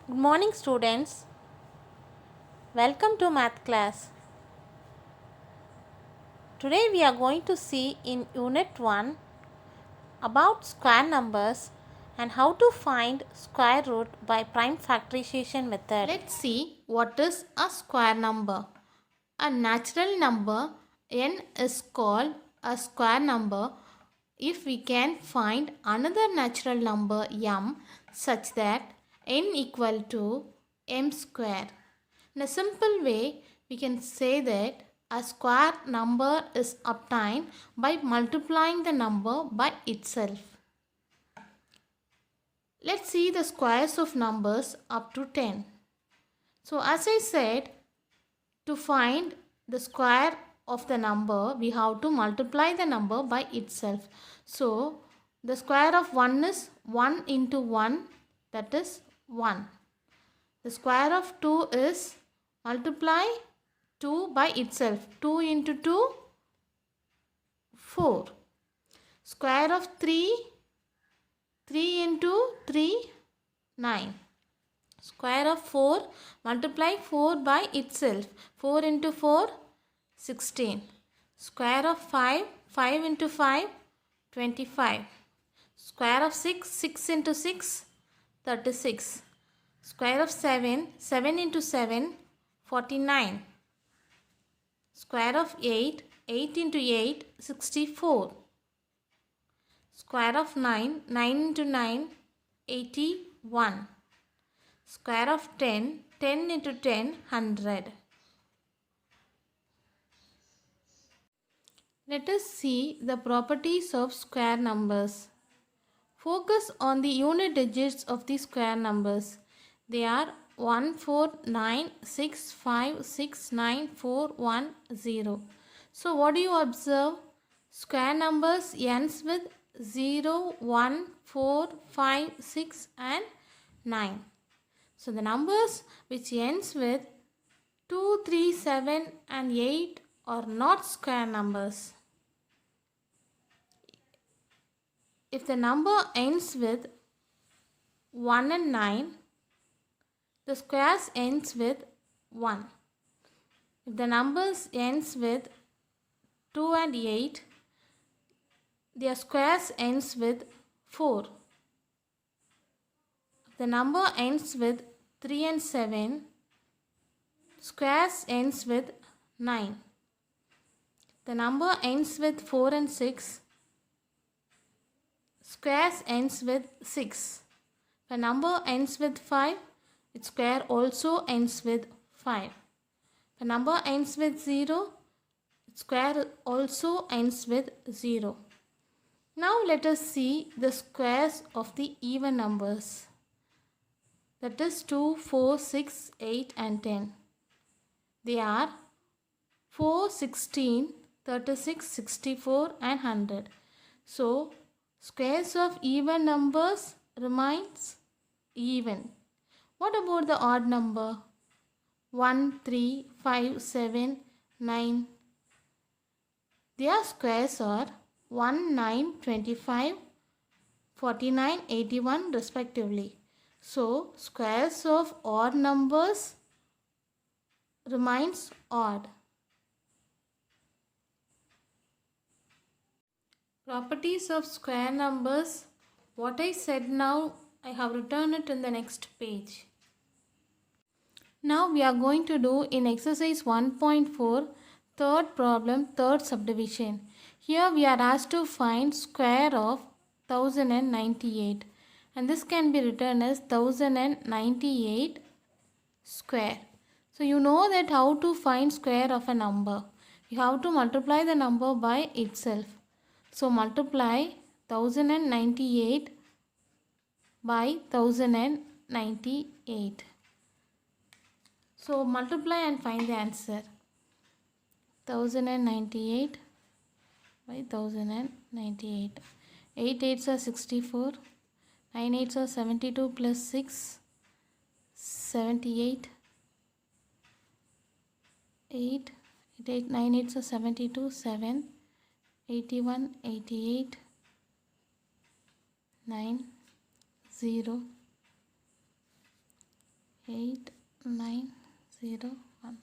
Good morning, students. Welcome to math class. Today we are going to see in Unit 1 about square numbers and how to find square root by prime factorization method. Let's see what is a square number. A natural number n is called a square number if we can find another natural number m such that n equal to m square. In a simple way, we can say that a square number is obtained by multiplying the number by itself. Let's see the squares of numbers up to 10. So as I said, to find the square of the number, we have to multiply the number by itself. So the square of 1 is 1 into 1, that is 1. The square of 2 is multiply 2 by itself. 2 into 2, 4. Square of 3, 3 into 3, 9. Square of 4, multiply 4 by itself. 4 into 4, 16. Square of 5, 5 into 5, 25. Square of 6, 6 into 6, 36. Square of 7, 7 into 7, 49. Square of 8, 8 into 8, 64. Square of 9, 9 into 9, 81. Square of 10, 10 into 10, 100. Let us see the properties of square numbers. Focus on the unit digits of the square numbers. They are 1, 4, 9, 6, 5, 6, 9, 4, 1, 0. So what do you observe? Square numbers ends with 0, 1, 4, 5, 6 and 9. So the numbers which ends with 2, 3, 7 and 8 are not square numbers. If the number ends with 1 and 9, the squares ends with 1. If the numbers ends with 2 and 8, their squares ends with 4. If the number ends with 3 and 7, squares ends with 9. If the number ends with 4 and 6, squares ends with 6. If a number ends with 5, its square also ends with 5. If a number ends with 0, its square also ends with 0. Now let us see the squares of the even numbers. That is 2, 4, 6, 8 and 10. They are 4, 16, 36, 64 and 100. So squares of even numbers remains even. What about the odd number? 1, 3, 5, 7, 9. Their squares are 1, 9, 25, 49, 81 respectively. So squares of odd numbers remains odd. Properties of square numbers. What I said now, I have written it in the next page. Now we are going to do in exercise 1.4, third problem, third subdivision. Here we are asked to find square of 1098 and this can be written as 1098 square. So you know that how to find square of a number. You have to multiply the number by itself. So multiply 1098 by 1098. So multiply and find the answer. 1098 by 1098. 8 8s are 64. 9 8s are 72 plus 6. 78. 8. 8 9 8s are 72. 7. 81. 88. 9. 0. 8 9 0 1.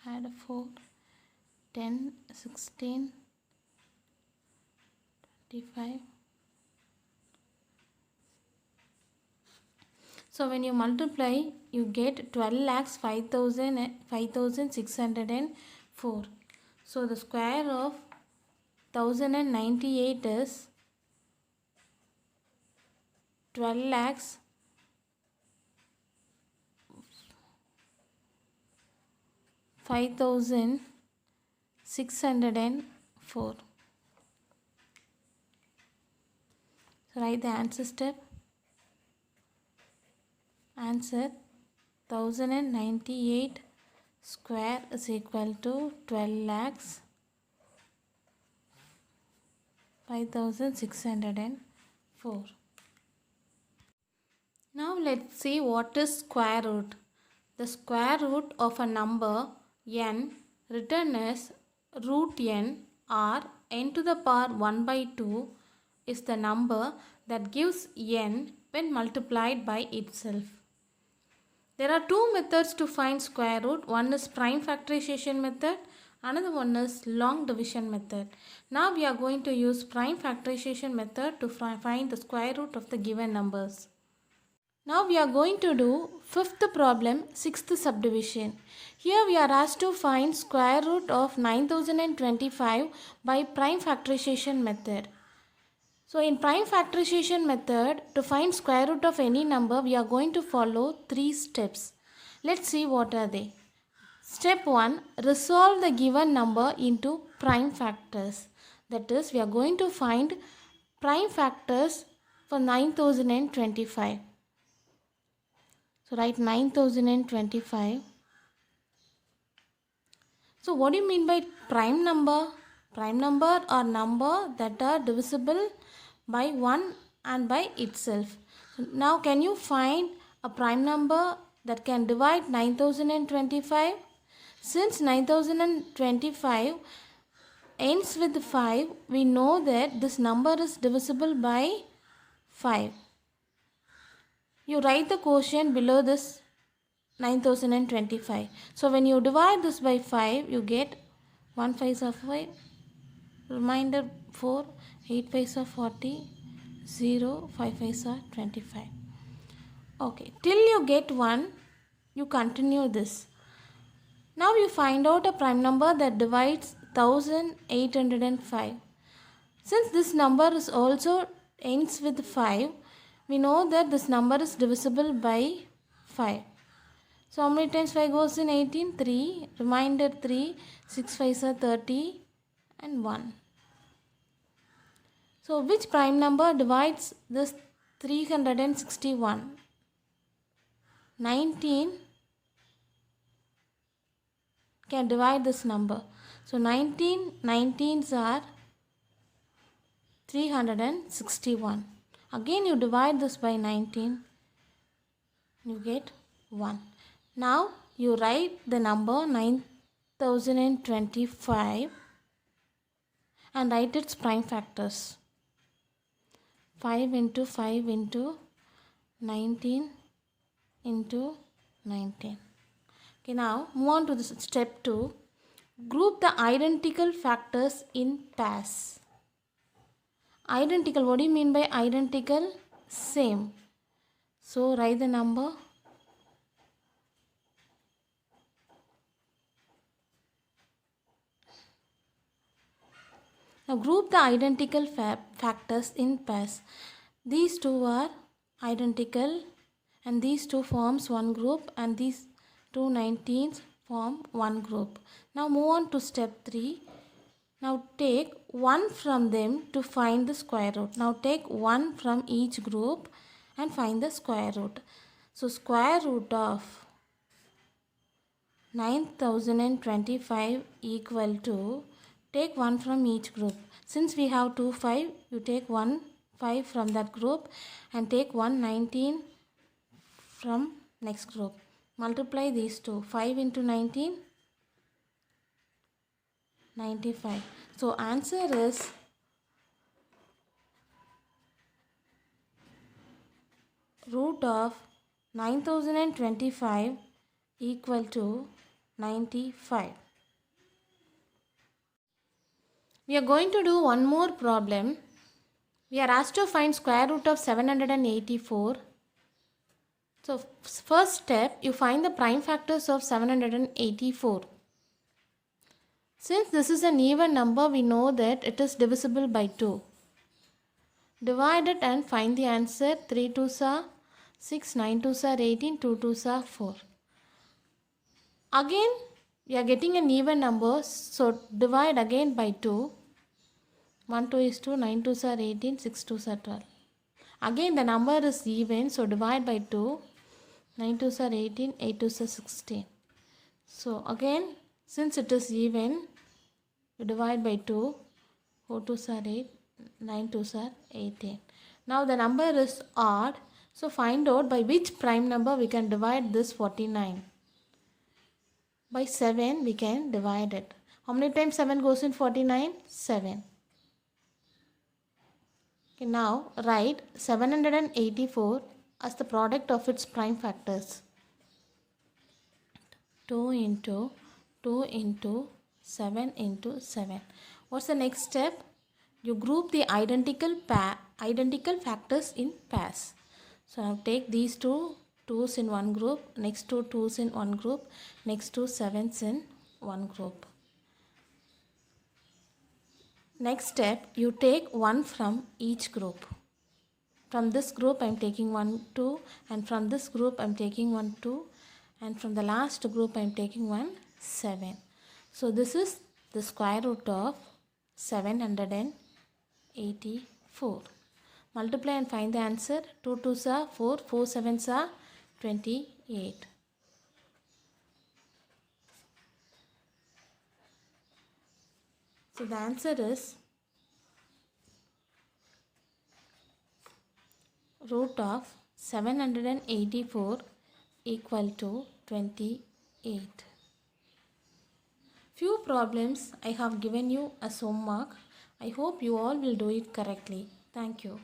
Add 4 10 16 25. So when you multiply, you get 12 lakhs 5604. So the square of 1098 is 12 lakhs 5604. So write the answer step. Answer 1098 square is equal to 12 lakhs 5604. Now let's see what is square root. The square root of a number n written as root n or n to the power 1 by 2 is the number that gives n when multiplied by itself. There are two methods to find square root. One is prime factorization method. Another one is long division method. Now we are going to use prime factorization method to find the square root of the given numbers. Now we are going to do fifth problem, sixth subdivision. Here we are asked to find square root of 9025 by prime factorization method. So in prime factorization method, to find square root of any number, we are going to follow three steps. Let's see what are they. Step 1. Resolve the given number into prime factors. That is, we are going to find prime factors for 9025. So write 9025. So what do you mean by prime number? Prime number are number that are divisible by 1 and by itself. So now can you find a prime number that can divide 9025? Since 9025 ends with 5, we know that this number is divisible by 5. You write the quotient below this 9025. So when you divide this by 5, you get 1 5s are 5, remainder 4, 8 5s are 40, 0, 5 5s are 25. Okay, till you get 1, you continue this. Now you find out a prime number that divides 1805. Since this number is also ends with 5, we know that this number is divisible by 5. So how many times 5 goes in 18? 3. Remainder 3. 6 5s are 30 and 1. So which prime number divides this 361? 19 can divide this number. So 19s are 361. Again you divide this by 19. You get 1. Now you write the number 9025 and write its prime factors. 5 into 5 into 19 into 19. Okay, now move on to this step 2. Group the identical factors in pairs. Identical, what do you mean by identical? Same. So write the number. Now group the identical factors in pairs. These two are identical and these two forms one group and these two 19s form one group. Now move on to step 3. Now take one from them to find the square root. Now take one from each group and find the square root. So square root of 9025 equal to, take one from each group. Since we have 2 5, you take 1 5 from that group and take 1 19 from next group. Multiply these two. 5 into 19, 95. So answer is root of 9025 equal to 95. We are going to do one more problem. We are asked to find square root of 784. So first step, you find the prime factors of 784. Since this is an even number, we know that it is divisible by 2. Divide it and find the answer. 3 2s are 6, 9 2s are 18, 2 2s are 4. Again, we are getting an even number, so divide again by 2. 1 2 is 2, 9 2s are 18, 6 2s are 12. Again the number is even, so divide by 2. 9 2s are 18, 8 2s are 16. So again, since it is even, we divide by 2. 4 2s are 8, 9 2s are 18. Now the number is odd, so find out by which prime number we can divide this 49. By 7 we can divide it. How many times 7 goes in 49? 7. Okay, now write 784 as the product of its prime factors. 2 into 2 into 7 into 7. What's the next step? You group the identical factors in pairs. So now take these two 2's in one group, next two 2's in one group, next two 7's in one group. Next step, you take one from each group. From this group I am taking 1 2, and from this group I am taking 1 2, and from the last group I am taking 1 7. So this is the square root of 784. Multiply and find the answer. 2 2s are 4, 4 7s are 28. So the answer is root of 784 equal to 28. Few problems I have given you as homework. I hope you all will do it correctly. Thank you.